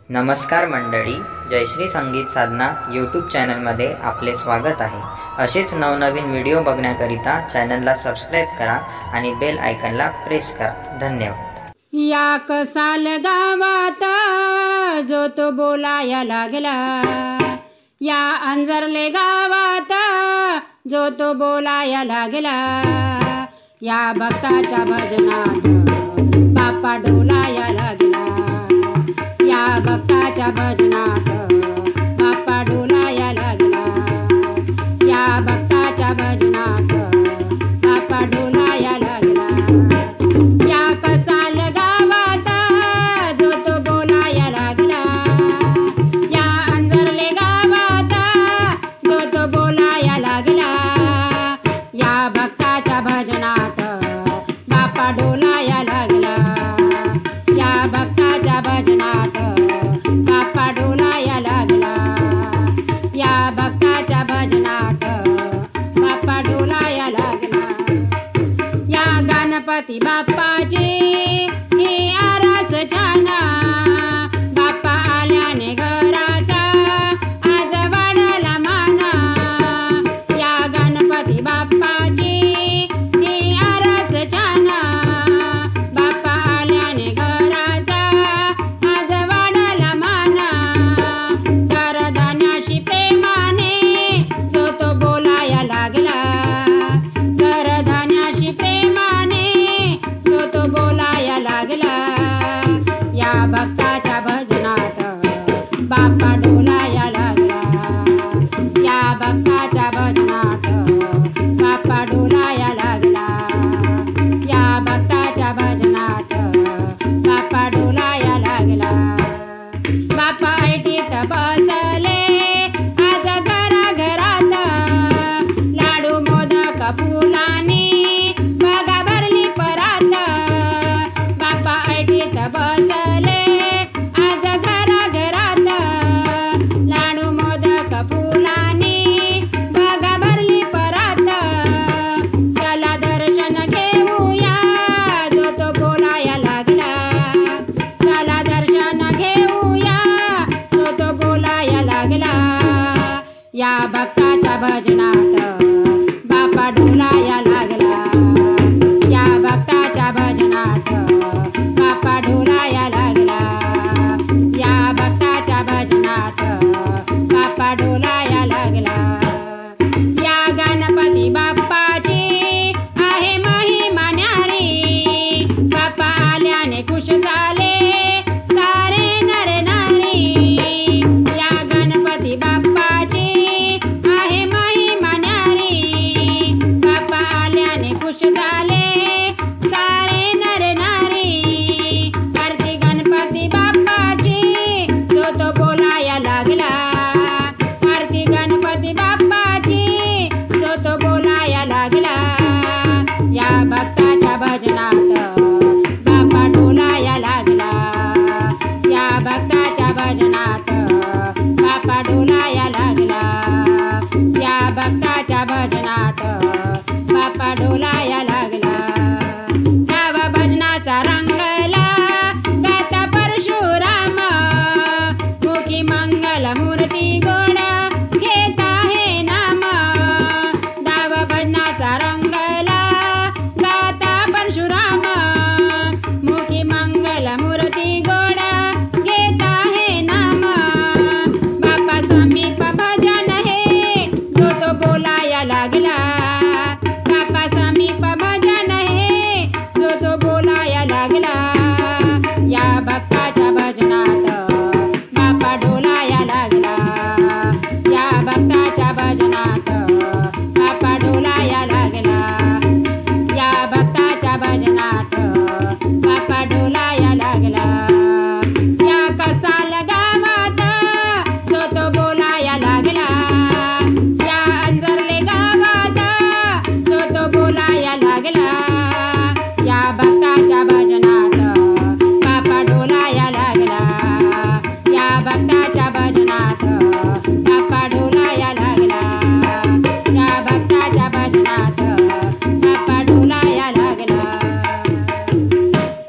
नमस्कार मंडळी, जयश्री संगीत साधना यूट्यूब चॅनलमध्ये आपले स्वागत आहे। असेच नवनवीन व्हिडिओ बघण्याकरिता चॅनलला सबस्क्राइब करा आणि बेल आयकॉनला प्रेस करा। धन्यवाद। या कसाल गावात जो तो बोलाया लागला, या अंजरले गावात जो तो बोलाया लागला, या भक्ताच्या भजनात बाप्पा डोलाया लागला, या भक्ताच्या भजनात बाप्पा डोलाया लागला, या भक्ताच्या भजनात बाप्पा डोलाया लागला। या कसाल गावात जो तो बोलाया लागला, या अंजरले गावात जो तो बोलाया लागला, या भक्ताच्या भजनात बाप्पा डोलाया लागला, या भक्ताच्या भजनात बाप्पा डोलाया लागला, या भक्ताच्या भजनात बाप्पा डोलाया लागला। या गणपती बाप्पाची ही आरास छान, बाप्पा आल्याने घराचा आज वाढला मान, या गणपती बाप्पाची ही आरास छान, बाप्पा आल्याने घराचा आज वाढला मान। घरधन्याशी प्रेमाने जो तो बोलाया लागला, घरधन्याशी प्रेमाने जो तो बोलाया लागला, या भक्ताच्या भजनात बाप्पा डोलाया लागला, या भक्ताच्या भजनात बाप्पा डोलाया लागला, या भक्ताच्या भजनात बाप्पा डोलाया लागला। बाप्पा ऐटीत बसले आज घराघरात, लाडू मोदक फुलांनी बघा भरली परात, बाप्पा ऐटीत बसले आज घराघरात, लाडू मोदक फुलांनी बघा भरली परात। चला दर्शन घेऊया जो तो बोलाया लागला, चला दर्शन घेऊया जो तो बोलाया लागला, या भक्ताच्या भजनात बाप्पा डोलाया लागला, या भक्ताच्या भजनात बाप्पा डोलाया लागला, या भक्ताच्या भजनात बाप्पा डोलाया लागला। या गणपती बाप्पाची आहे महिमा न्यारी, बाप्पा आल्याने खुश झाले सारे नर नारी, या गणपती बाप्पाची आहे महिमा न्यारी, बाप्पा आल्याने खुश झाले सारे नर नारी। आरती गणपती बाप्पाची जो तो बोलाया लागला, आरती गणपती बाप्पाची जो तो बोलाया लागला, या भक्ताच्या भजनात बाप्पा डोलाया लागला, या भक्ताच्या भजनात बाप्पा डोलाया लागला, या भक्ताच्या भजनात बाप्पा डोलाया